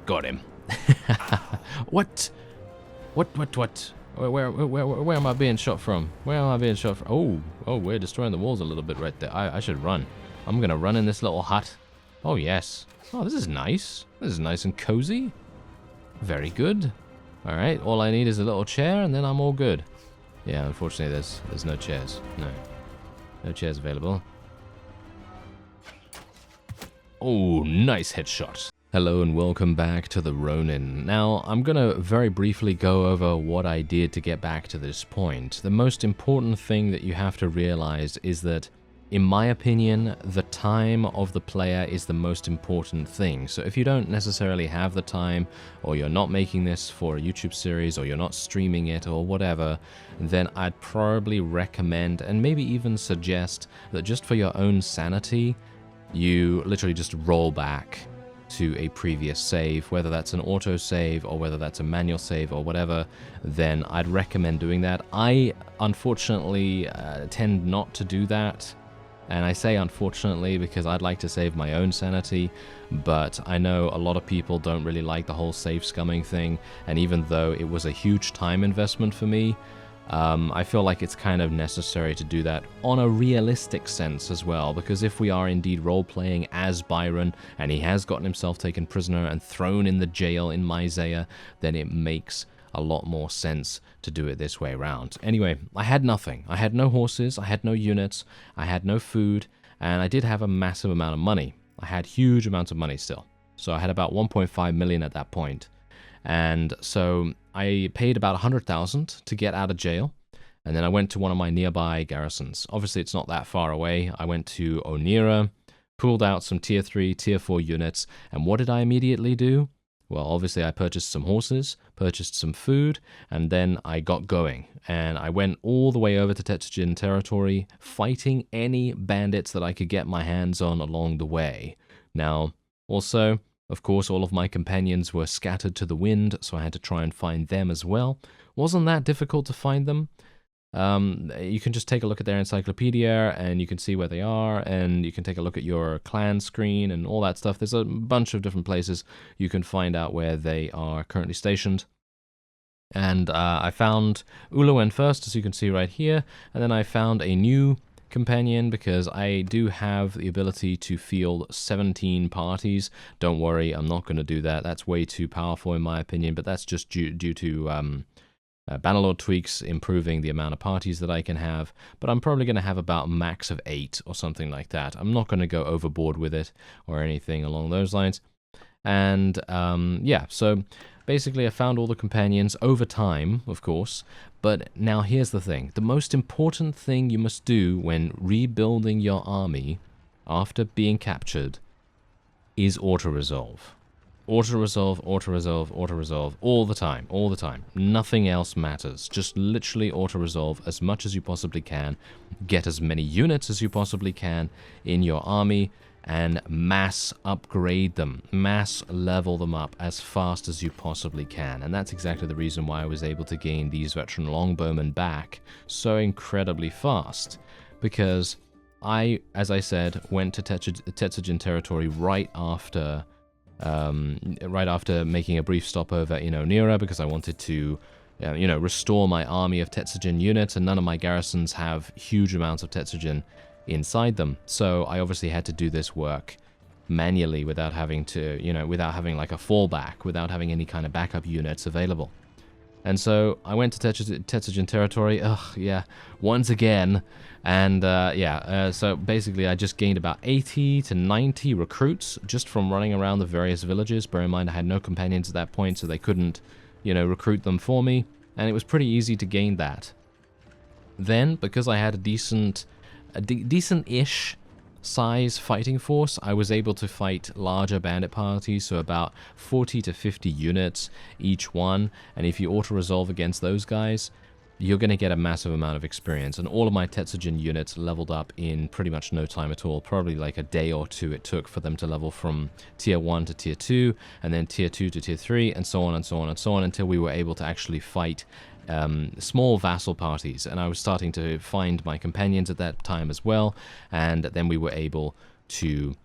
Got him. What? What? Where am I being shot from? Where am I being shot from? Oh, we're destroying the walls a little bit right there. I should run. I'm gonna run in this little hut. Oh, yes. Oh, this is nice. This is nice and cozy. Very good. Alright, all I need is a little chair and then I'm all good. Yeah, unfortunately there's no chairs. No chairs available. Oh, nice headshot. Hello and welcome back to the Ronin. Now, I'm gonna very briefly go over what I did to get back to this point. The most important thing that you have to realize is that, in my opinion, the time of the player is the most important thing. So if you don't necessarily have the time, or you're not making this for a YouTube series, or you're not streaming it, or whatever, then I'd probably recommend, and maybe even suggest, that just for your own sanity, you literally just roll back to a previous save, whether that's an auto save or whether that's a manual save or whatever, then I'd recommend doing that. I unfortunately tend not to do that, and I say unfortunately because I'd like to save my own sanity, but I know a lot of people don't really like the whole save scumming thing, and even though it was a huge time investment for me, I feel like it's kind of necessary to do that on a realistic sense as well, because if we are indeed role-playing as Byron, and he has gotten himself taken prisoner and thrown in the jail in Myzea, then it makes a lot more sense to do it this way around. Anyway, I had nothing. I had no horses, I had no units, I had no food, and I did have a massive amount of money. I had huge amounts of money still. So I had about 1.5 million at that point. And so I paid about 100,000 to get out of jail, and then I went to one of my nearby garrisons. Obviously, it's not that far away. I went to Onira, pulled out some tier 3, tier 4 units, and what did I immediately do? Well, obviously, I purchased some horses, purchased some food, and then I got going. And I went all the way over to Tetsugen territory, fighting any bandits that I could get my hands on along the way. Now, also, of course, all of my companions were scattered to the wind, so I had to try and find them as well. Wasn't that difficult to find them. You can just take a look at their encyclopedia, and you can see where they are, and you can take a look at your clan screen and all that stuff. There's a bunch of different places you can find out where they are currently stationed. And I found Uluwen first, as you can see right here, and then I found a new companion because I do have the ability to field 17 parties. Don't worry, I'm not going to do that. That's way too powerful in my opinion, but that's just due to Bannerlord tweaks improving the amount of parties that I can have, but I'm probably going to have about a max of 8 or something like that. I'm not going to go overboard with it or anything along those lines. And yeah, so basically I found all the companions over time, of course, but now here's the thing. The most important thing you must do when rebuilding your army after being captured is auto-resolve. Auto-resolve, auto-resolve, auto-resolve, all the time. Nothing else matters. Just literally auto-resolve as much as you possibly can. Get as many units as you possibly can in your army, and mass upgrade them, mass level them up as fast as you possibly can. And that's exactly the reason why I was able to gain these veteran longbowmen back so incredibly fast, because I, as I said, went to Tetsugen territory right after making a brief stopover in Onira, because I wanted to restore my army of Tetsugen units, and none of my garrisons have huge amounts of Tetsugen inside them. So I obviously had to do this work manually without having to, without having like a fallback, without having any kind of backup units available. And so I went to Tetsugen territory, once again, and so basically I just gained about 80 to 90 recruits just from running around the various villages. Bear in mind I had no companions at that point, so they couldn't, recruit them for me, and it was pretty easy to gain that. Then, because I had a decent-ish size fighting force, I was able to fight larger bandit parties, so about 40 to 50 units each one, and if you auto-resolve against those guys, you're going to get a massive amount of experience. And all of my Tetsugen units leveled up in pretty much no time at all. Probably like a day or two it took for them to level from tier 1 to tier 2, and then tier 2 to tier 3, and so on and so on and so on, until we were able to actually fight small vassal parties. And I was starting to find my companions at that time as well, and then we were able to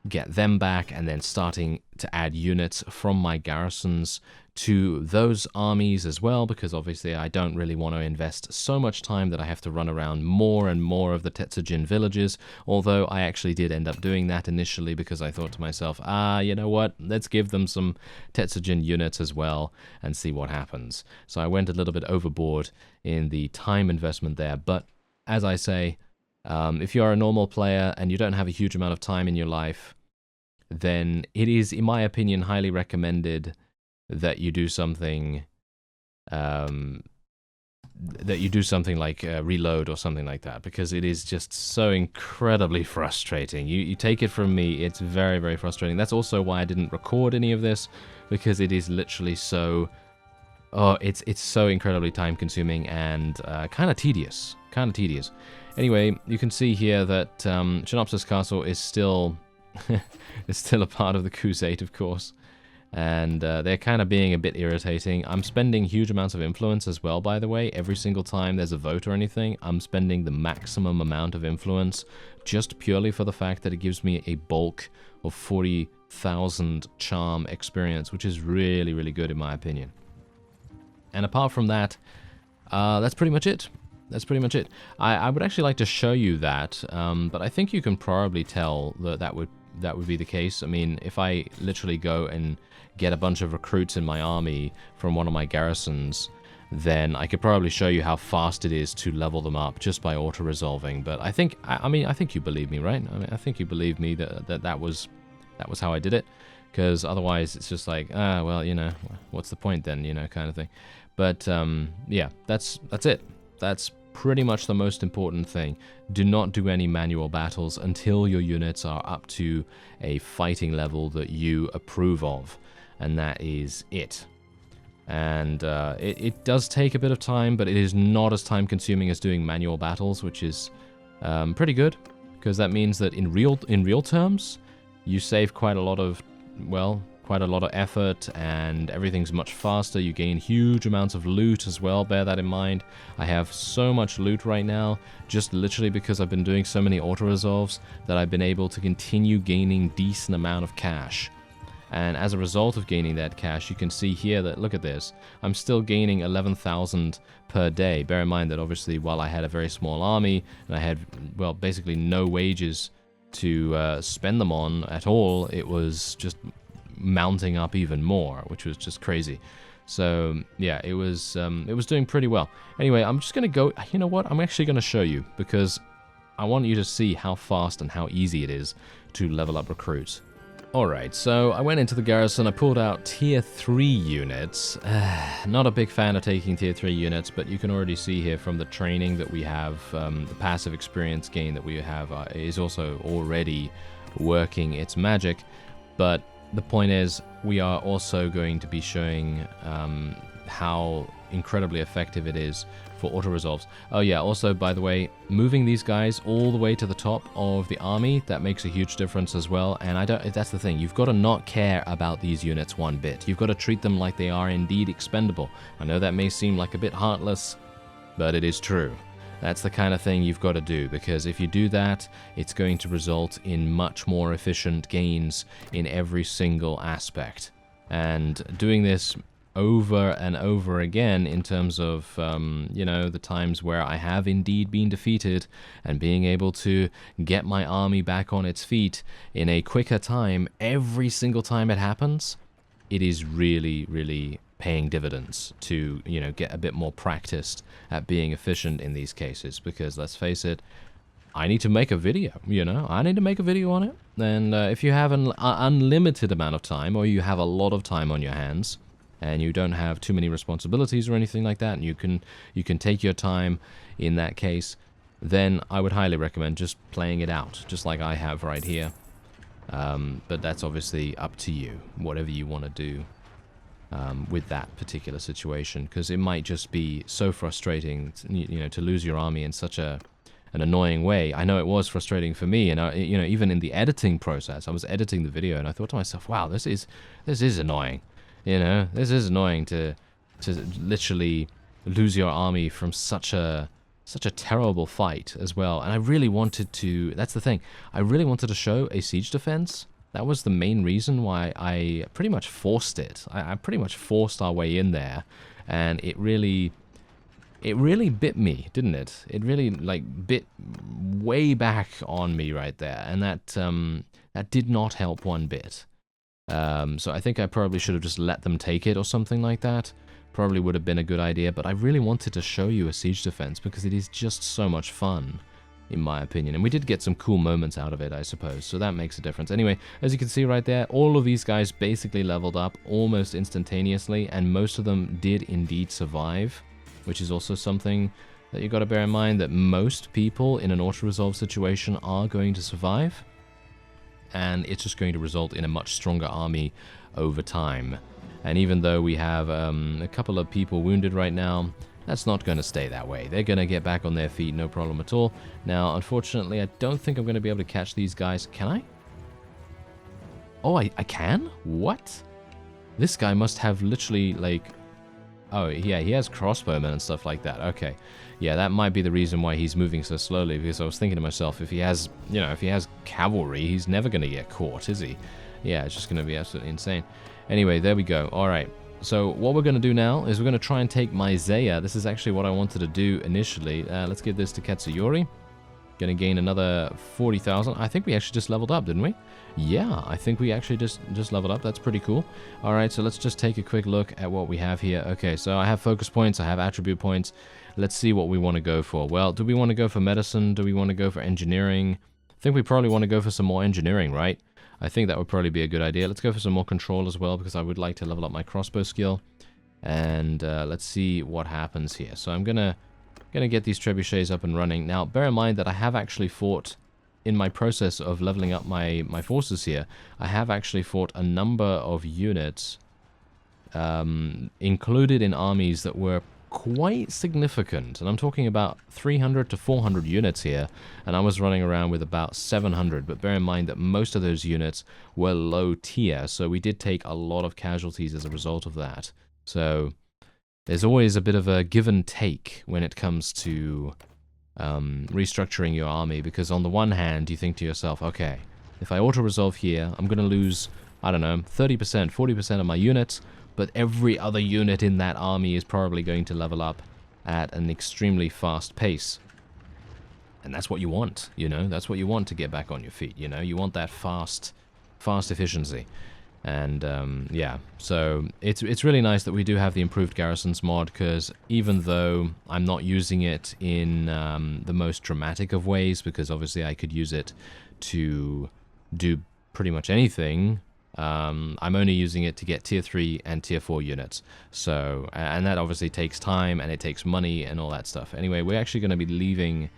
get them back, and then starting to add units from my garrisons to those armies as well, because obviously I don't really want to invest so much time that I have to run around more and more of the Tetsujin villages, although I actually did end up doing that initially because I thought to myself, you know what, let's give them some Tetsujin units as well and see what happens. So I went a little bit overboard in the time investment there, but as I say, if you're a normal player and you don't have a huge amount of time in your life, then it is, in my opinion, highly recommended that you do something like reload or something like that, because it is just so incredibly frustrating. You take it from me, it's very, very frustrating. That's also why I didn't record any of this, because it is literally so... Oh, it's so incredibly time-consuming and kind of tedious. Anyway, you can see here that Shinopsis Castle is still is still a part of the Crusade, of course, and they're kind of being a bit irritating. I'm spending huge amounts of influence as well, by the way. Every single time there's a vote or anything, I'm spending the maximum amount of influence just purely for the fact that it gives me a bulk of 40,000 charm experience, which is really, really good in my opinion. And apart from that, that's pretty much it. I would actually like to show you that, but I think you can probably tell that that would be the case. I mean, if I literally go and get a bunch of recruits in my army from one of my garrisons, then I could probably show you how fast it is to level them up just by auto-resolving. But I think, I think you believe me, right? I think you believe me that was how I did it, because otherwise it's just like, well, you know, what's the point then, you know, kind of thing. But yeah, that's it. That's pretty much the most important thing. Do not do any manual battles until your units are up to a fighting level that you approve of, and that is it. And it does take a bit of time, but it is not as time consuming as doing manual battles, which is pretty good, because that means that in real terms you save quite a lot of, well, quite a lot of effort, and everything's much faster. You gain huge amounts of loot as well, bear that in mind. I have so much loot right now, just literally because I've been doing so many auto-resolves, that I've been able to continue gaining decent amount of cash. And as a result of gaining that cash, you can see here that, look at this, I'm still gaining 11,000 per day. Bear in mind that obviously while I had a very small army, and I had, well, basically no wages to spend them on at all, it was just mounting up even more, which was just crazy. So yeah, it was doing pretty well. Anyway, I'm just gonna go, you know what, I'm actually gonna show you, because I want you to see how fast and how easy it is to level up recruits. Alright, so I went into the garrison, I pulled out tier 3 units. Not a big fan of taking tier 3 units, but you can already see here from the training that we have, the passive experience gain that we have is also already working its magic. But the point is, we are also going to be showing how incredibly effective it is for auto-resolves. Oh yeah, also, by the way, moving these guys all the way to the top of the army, that makes a huge difference as well. And that's the thing, you've got to not care about these units one bit. You've got to treat them like they are indeed expendable. I know that may seem like a bit heartless, but it is true. That's the kind of thing you've got to do, because if you do that, it's going to result in much more efficient gains in every single aspect. And doing this over and over again in terms of, you know, the times where I have indeed been defeated, and being able to get my army back on its feet in a quicker time, every single time it happens, it is really, really paying dividends to, you know, get a bit more practiced at being efficient in these cases. Because let's face it, I need to make a video, you know, I need to make a video on it. And if you have an unlimited amount of time, or you have a lot of time on your hands, and you don't have too many responsibilities or anything like that, and you can take your time in that case, then I would highly recommend just playing it out, just like I have right here. But that's obviously up to you, whatever you want to do with that particular situation, because it might just be so frustrating, you know, to lose your army in such an annoying way. I know it was frustrating for me, and you know, even in the editing process, I was editing the video, and I thought to myself, wow, this is annoying. You know, this is annoying to literally lose your army from such a terrible fight as well. And I really wanted to, that's the thing, I really wanted to show a siege defense That was the main reason why I pretty much forced it. I pretty much forced our way in there, and it really bit me, didn't it? It really, like, bit way back on me right there, and that did not help one bit. So I think I probably should have just let them take it or something like that. Probably would have been a good idea, but I really wanted to show you a siege defense because it is just so much fun, in my opinion. And we did get some cool moments out of it, I suppose, so that makes a difference. Anyway, as you can see right there, all of these guys basically leveled up almost instantaneously, and most of them did indeed survive, which is also something that you got to bear in mind, that most people in an auto-resolve situation are going to survive, and it's just going to result in a much stronger army over time. And even though we have a couple of people wounded right now, that's not going to stay that way. They're going to get back on their feet, no problem at all. Now, unfortunately, I don't think I'm going to be able to catch these guys. Can I? Oh, I can? What? This guy must have literally, like... Oh, yeah, he has crossbowmen and stuff like that. Okay. Yeah, that might be the reason why he's moving so slowly, because I was thinking to myself, if he has, you know, if he has cavalry, he's never going to get caught, is he? Yeah, it's just going to be absolutely insane. Anyway, there we go. All right. So what we're going to do now is we're going to try and take Myzea. This is actually what I wanted to do initially. Let's give this to Katsuyori. Going to gain another 40,000. I think we actually just leveled up, didn't we? Yeah, I think we actually just leveled up. That's pretty cool. All right, so let's just take a quick look at what we have here. Okay, so I have focus points. I have attribute points. Let's see what we want to go for. Well, do we want to go for medicine? Do we want to go for engineering? I think we probably want to go for some more engineering, right? I think that would probably be a good idea. Let's go for some more control as well, because I would like to level up my crossbow skill. And let's see what happens here. So I'm gonna get these trebuchets up and running. Now, bear in mind that I have actually fought, in my process of leveling up my forces here, I have actually fought a number of units included in armies that were quite significant. And I'm talking about 300 to 400 units here, and I was running around with about 700. But bear in mind that most of those units were low tier, so we did take a lot of casualties as a result of that. So there's always a bit of a give and take when it comes to restructuring your army, because on the one hand, you think to yourself, okay, if I auto-resolve here, I'm going to lose, I don't know, 30%, 40% of my units, but every other unit in that army is probably going to level up at an extremely fast pace. And that's what you want, you know? That's what you want to get back on your feet, you know? You want that fast efficiency. And yeah, so it's really nice that we do have the improved garrisons mod, because even though I'm not using it in the most dramatic of ways, because obviously I could use it to do pretty much anything, I'm only using it to get tier 3 and tier 4 units. So, and that obviously takes time and it takes money and all that stuff. Anyway, we're actually going to be leaving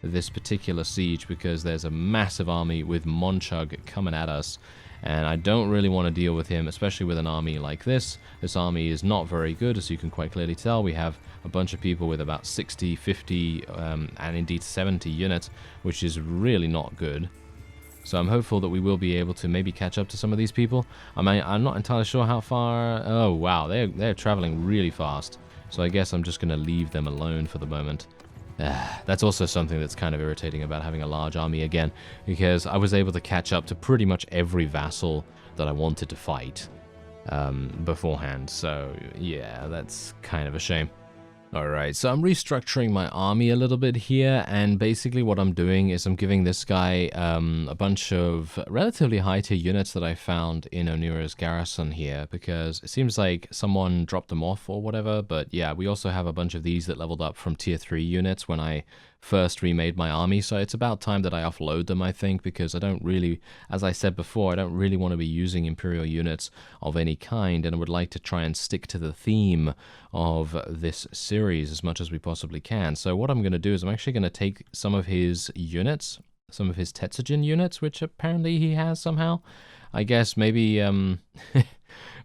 this particular siege because there's a massive army with Monchug coming at us. And I don't really want to deal with him, especially with an army like this. This army is not very good, as you can quite clearly tell. We have a bunch of people with about 60, 50, and indeed 70 units, which is really not good. So I'm hopeful that we will be able to maybe catch up to some of these people. I mean, I'm not entirely sure how far... Oh, wow, they're traveling really fast. So I guess I'm just going to leave them alone for the moment. That's also something that's kind of irritating about having a large army again, because I was able to catch up to pretty much every vassal that I wanted to fight beforehand. So yeah, that's kind of a shame. Alright, so I'm restructuring my army a little bit here, and basically what I'm doing is I'm giving this guy a bunch of relatively high tier units that I found in Onira's garrison here, because it seems like someone dropped them off or whatever. But yeah, we also have a bunch of these that leveled up from tier 3 units when I first remade my army, so it's about time that I offload them, I think, because I don't really, as I said before, I don't really want to be using Imperial units of any kind, and I would like to try and stick to the theme of this series as much as we possibly can. So what I'm going to do is I'm actually going to take some of his units, some of his Tetsujin units, which apparently he has somehow. I guess maybe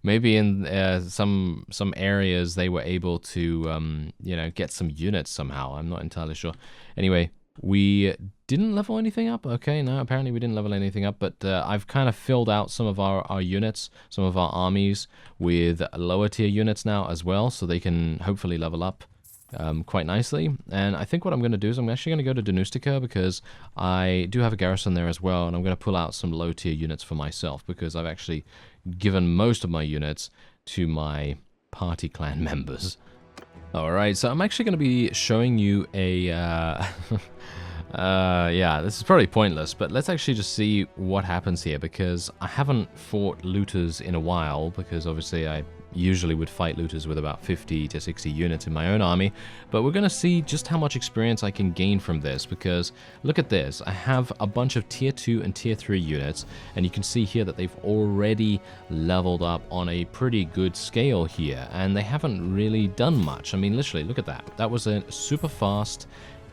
maybe in some areas they were able to you know, get some units somehow. I'm not entirely sure. Anyway, we didn't level anything up. Okay, no, apparently we didn't level anything up, but I've kind of filled out some of our units, some of our armies with lower tier units now as well, so they can hopefully level up quite nicely. And I think what I'm going to do is I'm actually going to go to Danustica because I do have a garrison there as well, and I'm going to pull out some low-tier units for myself because I've actually given most of my units to my party clan members. Alright, so I'm actually going to be showing you a... yeah, this is probably pointless, but let's actually just see what happens here, because I haven't fought looters in a while, because obviously I usually would fight looters with about 50 to 60 units in my own army, but we're going to see just how much experience I can gain from this, because look at this, I have a bunch of tier 2 and tier 3 units, and you can see here that they've already leveled up on a pretty good scale here, and they haven't really done much. I mean, literally, look at that. That was a super fast,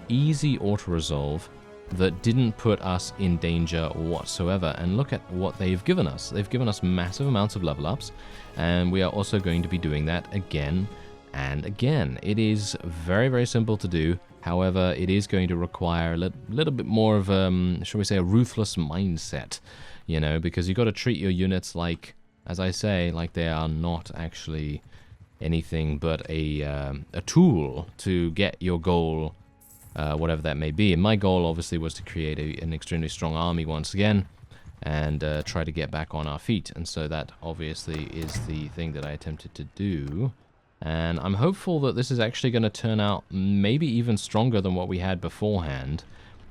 easy auto-resolve that didn't put us in danger whatsoever. And look at what they've given us. They've given us massive amounts of level ups, and we are also going to be doing that again and again. It is very, very simple to do. However, it is going to require a little bit more of, shall we say, a ruthless mindset, you know, because you've got to treat your units like, as I say, like they are not actually anything but a tool to get your goal, whatever that may be. And my goal obviously was to create an extremely strong army once again and try to get back on our feet. And so that obviously is the thing that I attempted to do. And I'm hopeful that this is actually going to turn out maybe even stronger than what we had beforehand.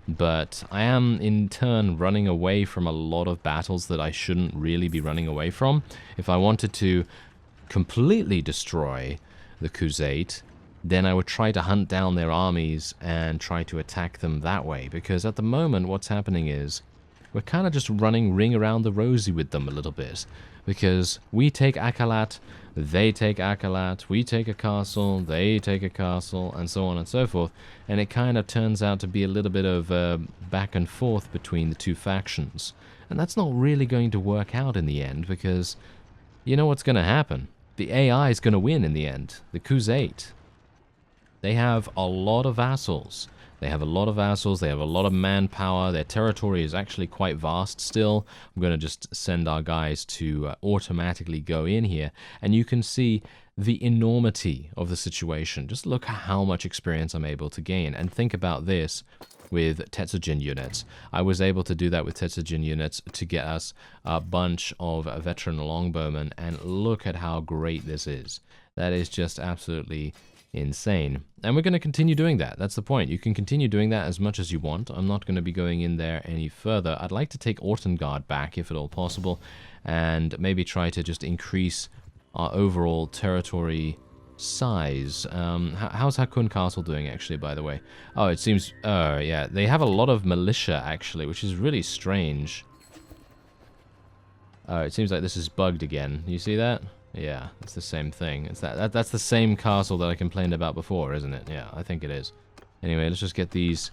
But I am in turn running away from a lot of battles that I shouldn't really be running away from. If I wanted to completely destroy the Crusade, then I would try to hunt down their armies and try to attack them that way. Because at the moment, what's happening is we're kind of just running ring around the rosy with them a little bit. Because we take Akalat, they take Akalat, we take a castle, they take a castle, and so on and so forth. And it kind of turns out to be a little bit of back and forth between the two factions. And that's not really going to work out in the end, because you know what's going to happen. The AI is going to win in the end. The Crusade. They have a lot of vassals. They have a lot of vassals. They have a lot of manpower. Their territory is actually quite vast still. I'm going to just send our guys to automatically go in here. And you can see the enormity of the situation. Just look at how much experience I'm able to gain. And think about this with Tetsujin units. I was able to do that with Tetsujin units to get us a bunch of veteran longbowmen. And look at how great this is. That is just absolutely insane. And we're going to continue doing that. That's the point. You can continue doing that as much as you want. I'm not going to be going in there any further. I'd like to take Ortengard back if at all possible, and maybe try to just increase our overall territory size. How's Hakun Castle doing, actually, by the way? Oh, it seems... yeah, they have a lot of militia, actually, which is really strange. It seems like this is bugged again. You see that? Yeah, it's the same thing. It's that's the same castle that I complained about before, isn't it? Yeah, I think it is. Anyway, let's just get these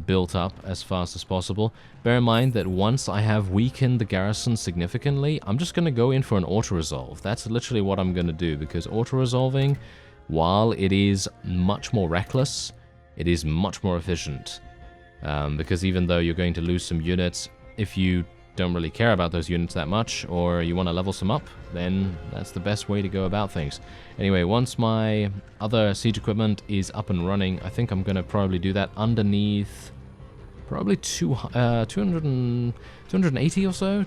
built up as fast as possible. Bear in mind that once I have weakened the garrison significantly, I'm just going to go in for an auto-resolve. That's literally what I'm going to do, because auto-resolving, while it is much more reckless, it is much more efficient. Because even though you're going to lose some units, if you don't really care about those units that much, or you want to level some up, then that's the best way to go about things. Anyway, once my other siege equipment is up and running, I think I'm going to probably do that underneath probably 280 or so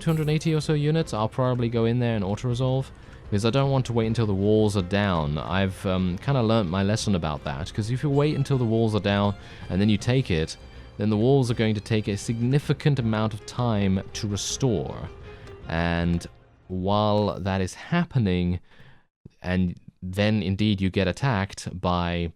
units. I'll probably go in there and auto-resolve, because I don't want to wait until the walls are down. I've kind of learnt my lesson about that, because if you wait until the walls are down and then you take it, then the walls are going to take a significant amount of time to restore. And while that is happening, and then indeed you get attacked by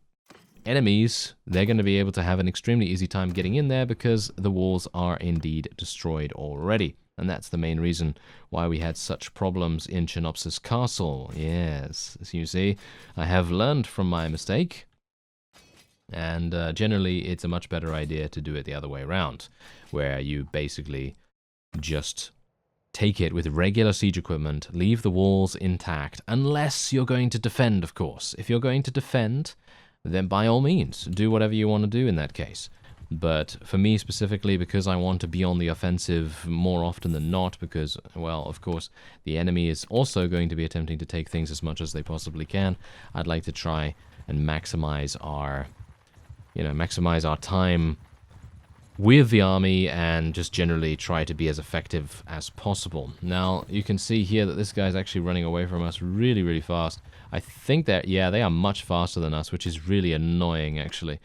enemies, they're going to be able to have an extremely easy time getting in there because the walls are indeed destroyed already. And that's the main reason why we had such problems in Chinopsis Castle. Yes, as you see, I have learned from my mistake. And generally, it's a much better idea to do it the other way around, where you basically just take it with regular siege equipment, leave the walls intact, unless you're going to defend, of course. If you're going to defend, then by all means, do whatever you want to do in that case. But for me specifically, because I want to be on the offensive more often than not, because, well, of course, the enemy is also going to be attempting to take things as much as they possibly can, I'd like to try and maximize our, maximize our time with the army and just generally try to be as effective as possible. Now, you can see here that this guy's actually running away from us really, really fast. I think that, yeah, they are much faster than us, which is really annoying, actually.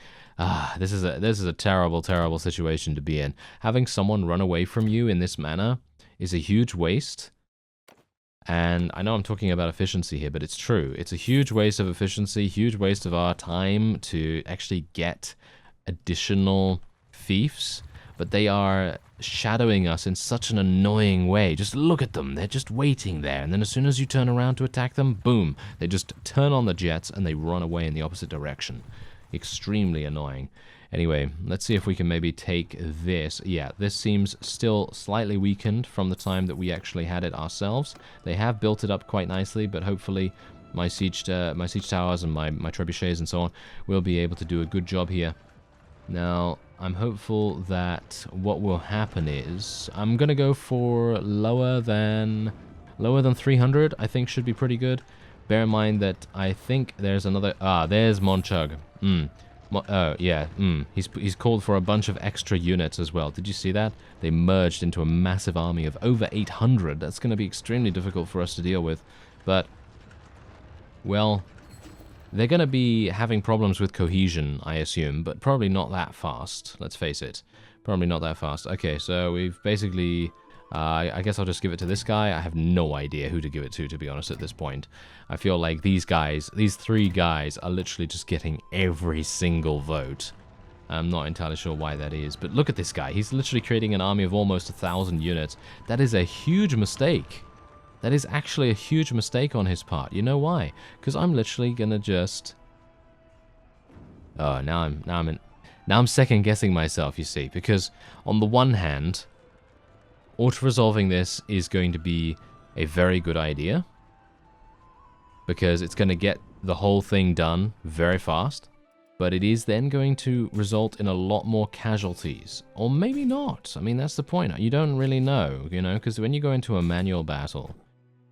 This is a terrible, terrible situation to be in. Having someone run away from you in this manner is a huge waste. And I know I'm talking about efficiency here, but it's true. It's a huge waste of efficiency, huge waste of our time to actually get additional fiefs, but they are shadowing us in such an annoying way. Just look at them. They're just waiting there, and then as soon as you turn around to attack them, boom, they just turn on the jets and they run away in the opposite direction. Extremely annoying. Anyway, let's see if we can maybe take this. Yeah, this seems still slightly weakened from the time that we actually had it ourselves. They have built it up quite nicely, but hopefully my siege towers and my trebuchets and so on will be able to do a good job here. Now, I'm hopeful that what will happen is I'm going to go for lower than 300, I think should be pretty good. Bear in mind that I think there's another... there's Monchug. Oh, yeah. He's called for a bunch of extra units as well. Did you see that? They merged into a massive army of over 800. That's going to be extremely difficult for us to deal with. But, well... they're going to be having problems with cohesion, I assume, but probably not that fast, let's face it. Probably not that fast. Okay, so we've basically... I guess I'll just give it to this guy. I have no idea who to give it to be honest, at this point. I feel like these three guys, are literally just getting every single vote. I'm not entirely sure why that is, but look at this guy. He's literally creating an army of almost 1,000 units. That is a huge mistake. That is actually a huge mistake on his part. You know why? Because I'm literally gonna just... Oh, now I'm second guessing myself, you see. Because on the one hand, auto-resolving this is going to be a very good idea. Because it's going to get the whole thing done very fast. But it is then going to result in a lot more casualties. Or maybe not. I mean, that's the point. You don't really know, because when you go into a manual battle,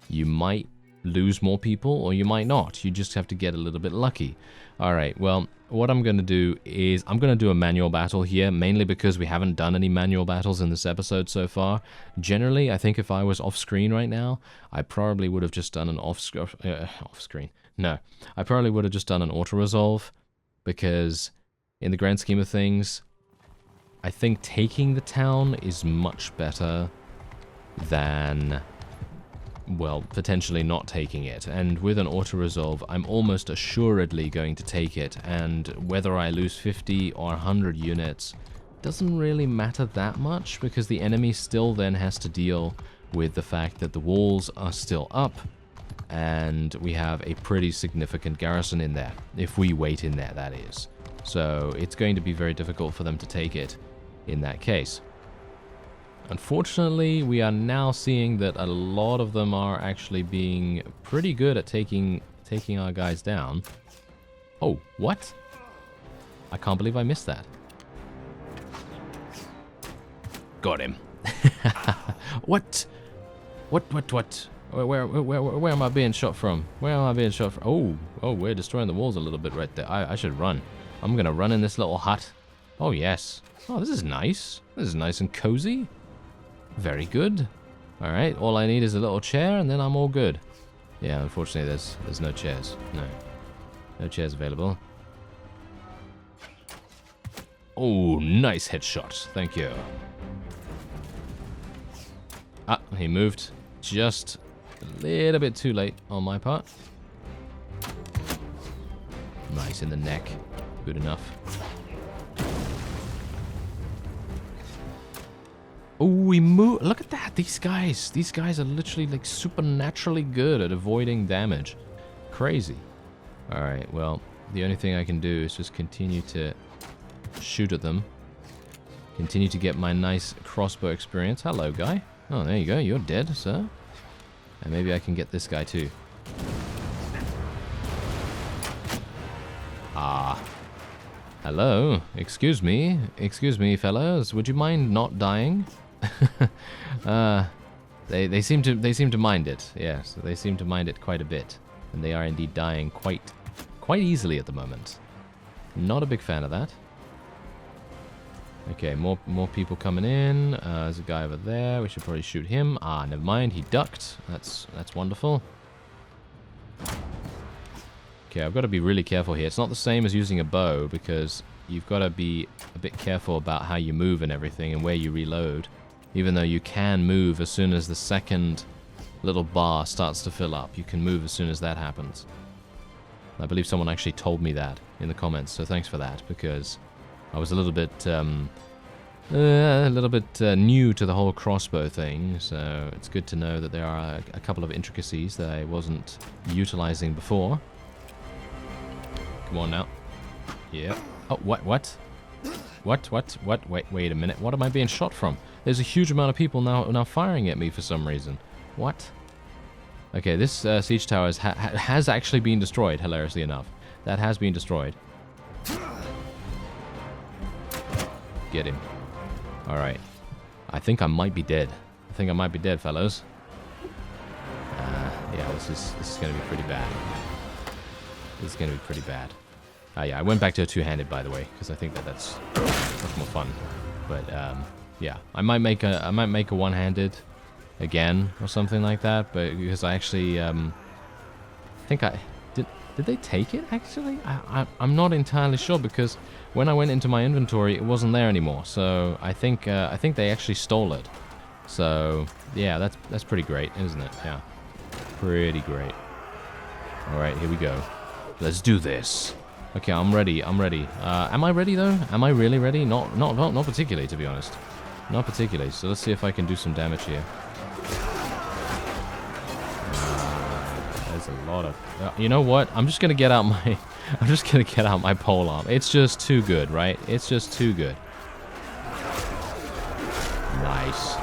you might lose more people or you might not. You just have to get a little bit lucky. Alright, well, what I'm going to do is I'm going to do a manual battle here, mainly because we haven't done any manual battles in this episode so far. Generally, I think if I was off-screen right now, I probably would have just done an off-screen. No, I probably would have just done an auto-resolve, because in the grand scheme of things, I think taking the town is much better than... well, potentially not taking it. And with an auto-resolve, I'm almost assuredly going to take it, and whether I lose 50 or 100 units doesn't really matter that much, because the enemy still then has to deal with the fact that the walls are still up, and we have a pretty significant garrison in there, if we wait in there, that is. So it's going to be very difficult for them to take it in that case. Unfortunately, we are now seeing that a lot of them are actually being pretty good at taking our guys down. Oh, what? I can't believe I missed that. Got him. What? What? Where am I being shot from? Where am I being shot from? Oh, we're destroying the walls a little bit right there. I should run. I'm gonna run in this little hut. Oh, yes. Oh, this is nice. This is nice and cozy. Very good. Alright, all I need is a little chair and then I'm all good. Yeah, unfortunately there's no chairs. No chairs available. Oh, nice headshot. Thank you. Ah, he moved just a little bit too late on my part. Nice in the neck. Good enough. Oh, we move. Look at that. These guys are literally like supernaturally good at avoiding damage. Crazy. Alright, well, the only thing I can do is just continue to shoot at them. Continue to get my nice crossbow experience. Hello, guy. Oh, there you go. You're dead, sir. And maybe I can get this guy too. Ah. Hello? Excuse me, fellows. Would you mind not dying? They seem to mind it. Yes, they seem to mind it quite a bit, and they are indeed dying quite easily at the moment. Not a big fan of that. Okay, more people coming in. There's a guy over there. We should probably shoot him. Ah, never mind. He ducked. That's wonderful. Okay, I've got to be really careful here. It's not the same as using a bow because you've got to be a bit careful about how you move and everything and where you reload. Even though you can move as soon as the second little bar starts to fill up. You can move as soon as that happens. I believe someone actually told me that in the comments, so thanks for that, because I was a little bit new to the whole crossbow thing, so it's good to know that there are a couple of intricacies that I wasn't utilizing before. Come on now. Yeah. Oh, what? Wait a minute. What am I being shot from? There's a huge amount of people now firing at me for some reason. What? Okay, this siege tower has actually been destroyed, hilariously enough. That has been destroyed. Get him. Alright. I think I might be dead. Fellows. Yeah, this is going to be pretty bad. Yeah, I went back to a two-handed, by the way, because I think that's much more fun. But yeah, I might make a one-handed again or something like that. But because I actually think did they take it actually? I'm not entirely sure because when I went into my inventory, it wasn't there anymore. So I think they actually stole it. So yeah, that's pretty great, isn't it? Yeah, pretty great. All right, here we go. Let's do this. Okay, I'm ready. Am I ready though? Am I really ready? Not particularly, to be honest. Not particularly. So let's see if I can do some damage here. There's a lot of. You know what? I'm just gonna get out my. I'm just gonna get out my polearm. It's just too good, right? It's just too good. Nice.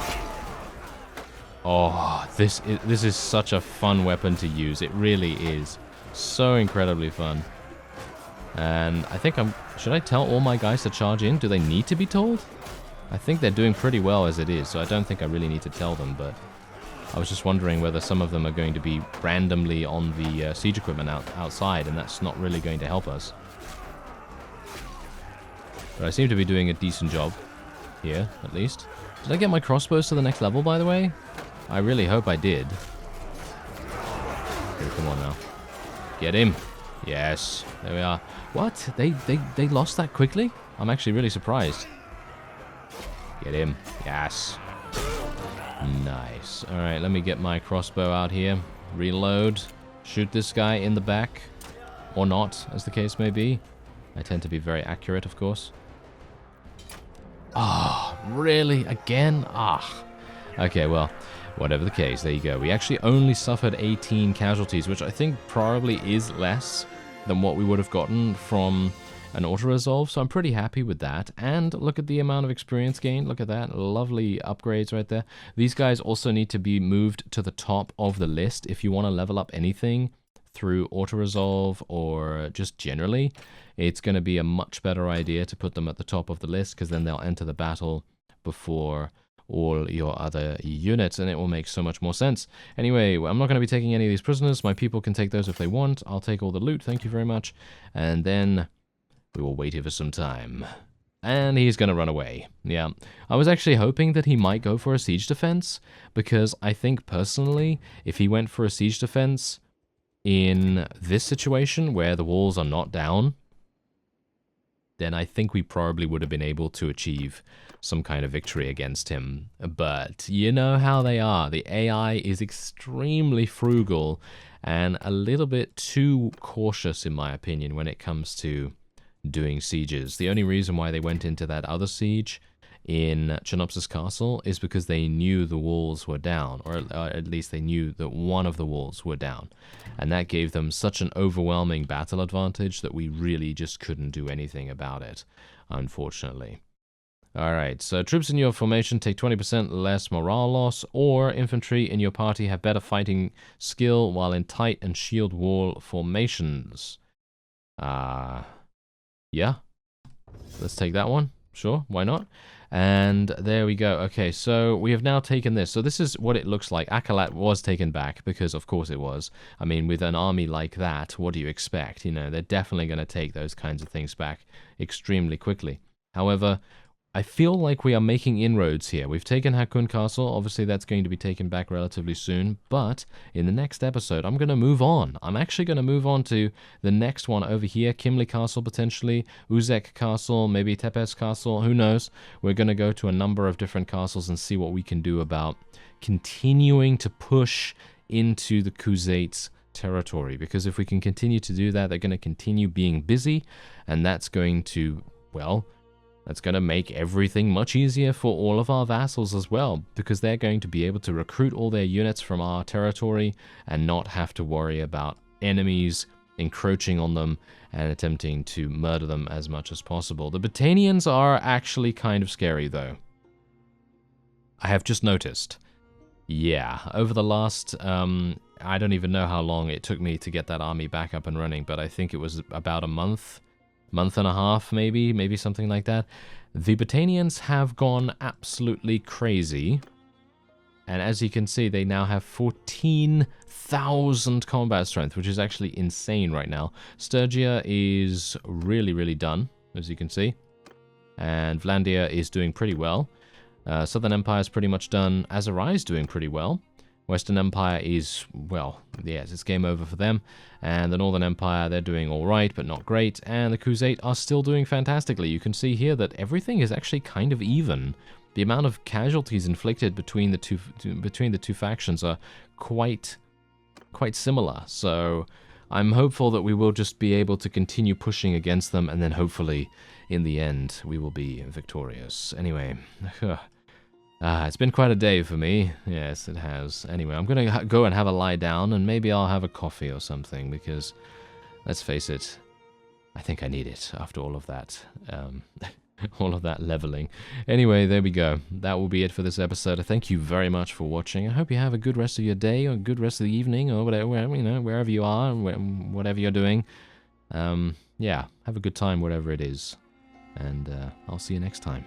Oh, this is such a fun weapon to use. It really is. So incredibly fun. And I think should I tell all my guys to charge in? Do they need to be told? I think they're doing pretty well as it is, so I don't think I really need to tell them, but I was just wondering whether some of them are going to be randomly on the siege equipment outside, and that's not really going to help us. But I seem to be doing a decent job here, at least. Did I get my crossbows to the next level, by the way? I really hope I did. Okay, come on now. Get him. Yes, there we are. What? They lost that quickly? I'm actually really surprised. Get him. Yes. Nice. Alright, let me get my crossbow out here. Reload. Shoot this guy in the back. Or not, as the case may be. I tend to be very accurate, of course. Ah, oh, really? Again? Ah. Okay, well, whatever the case, there you go. We actually only suffered 18 casualties, which I think probably is less than what we would have gotten from an auto-resolve, so I'm pretty happy with that. And look at the amount of experience gained. Look at that. Lovely upgrades right there. These guys also need to be moved to the top of the list if you want to level up anything through auto-resolve or just generally. It's going to be a much better idea to put them at the top of the list because then they'll enter the battle before all your other units, and it will make so much more sense. Anyway, I'm not going to be taking any of these prisoners. My people can take those if they want. I'll take all the loot, thank you very much. And then we will wait here for some time. And he's going to run away. Yeah, I was actually hoping that he might go for a siege defense, because I think personally, if he went for a siege defense in this situation where the walls are not down, then I think we probably would have been able to achieve some kind of victory against him. But you know how they are. The AI is extremely frugal and a little bit too cautious, in my opinion, when it comes to doing sieges. The only reason why they went into that other siege in Chenopsis Castle is because they knew the walls were down, or at least they knew that one of the walls were down. And that gave them such an overwhelming battle advantage that we really just couldn't do anything about it, unfortunately. Alright, so troops in your formation take 20% less morale loss, or infantry in your party have better fighting skill while in tight and shield wall formations. Yeah. Let's take that one. Sure, why not? And there we go. Okay, so we have now taken this. So this is what it looks like. Akalat was taken back, because of course it was. I mean, with an army like that, what do you expect? You know, they're definitely going to take those kinds of things back extremely quickly. However, I feel like we are making inroads here. We've taken Hakun Castle. Obviously, that's going to be taken back relatively soon. But in the next episode, I'm going to move on. I'm actually going to move on to the next one over here. Kimli Castle, potentially. Uzek Castle, maybe Tepes Castle. Who knows? We're going to go to a number of different castles and see what we can do about continuing to push into the Khuzaits territory. Because if we can continue to do that, they're going to continue being busy. And that's going to, well, that's going to make everything much easier for all of our vassals as well, because they're going to be able to recruit all their units from our territory and not have to worry about enemies encroaching on them and attempting to murder them as much as possible. The Botanians are actually kind of scary, though. I have just noticed. Yeah, over the last, I don't even know how long it took me to get that army back up and running, but I think it was about a month and a half, maybe something like that. The Botanians have gone absolutely crazy. And as you can see, they now have 14,000 combat strength, which is actually insane right now. Sturgia is really, really done, as you can see. And Vlandia is doing pretty well. Southern Empire is pretty much done. Azerai is doing pretty well. Western Empire is, well, yes, it's game over for them. And the Northern Empire, they're doing all right, but not great. And the Khuzait are still doing fantastically. You can see here that everything is actually kind of even. The amount of casualties inflicted between the two factions are quite similar. So I'm hopeful that we will just be able to continue pushing against them, and then hopefully, in the end, we will be victorious. Anyway, it's been quite a day for me. Yes, it has. Anyway, I'm going to go and have a lie down, and maybe I'll have a coffee or something, because, let's face it, I think I need it after all of that. All of that leveling. Anyway, there we go. That will be it for this episode. I thank you very much for watching. I hope you have a good rest of your day, or a good rest of the evening, or whatever, you know, wherever you are, whatever you're doing. Yeah, have a good time, whatever it is. And I'll see you next time.